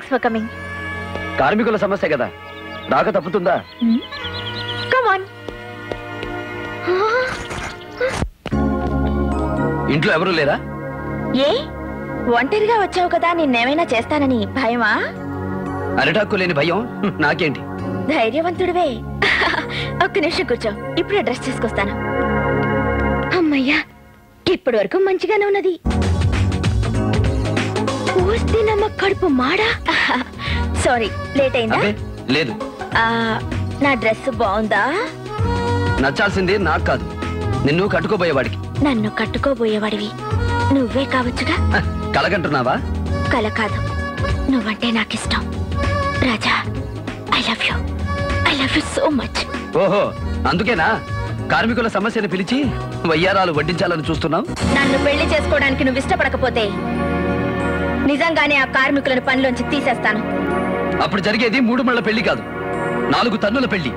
Thanks for coming. కార్మికుల సమస్య కదా, రాక తప్పుతుందా? Come on. ఇంట్లో ఎవరు లేరా? ఏ ఒంటరిగా వచ్చావు కదా, నిన్నేమైనా చేస్తానని భయమా? అరిటాక్కు లేని భయం నాకేంటి? ధైర్యవంతుడివే. ఒక్క నిమిషం కూర్చో, ఇప్పుడే డ్రెస్ చేసుకొస్తాను. అమ్మయ్యా, ఇప్పటి వరకు మంచిగానే ఉన్నది. నమ్మ కడుపు మాడా. సారీ, లేట్ అయిందా? లేదు. నా డ్రెస్ బాగుందా? నచ్చాల్సింది నాకు కాదు, నిన్ను కట్టుకోబోయేవాడికి. నన్ను కట్టుకోబోయేవాడివి నువ్వే కావచ్చుగా. కలగంటున్నావా? కల కాదు, నువ్వంటే నాకిష్టం రాజా. I love you so much. ఓహో, అందుకేనా కార్మికుల సమస్యను పిలిచి వయ్యారాలు వడ్డించాలని చూస్తున్నావు? నన్ను పెళ్లి చేసుకోవడానికి నువ్వు ఇష్టపడకపోతే నిజంగానే ఆ కార్మికులను పనిలోంచి తీసేస్తాను. అప్పుడు జరిగేది 3 మళ్ళ పెళ్లి కాదు, 4 తన్నుల పెళ్లి.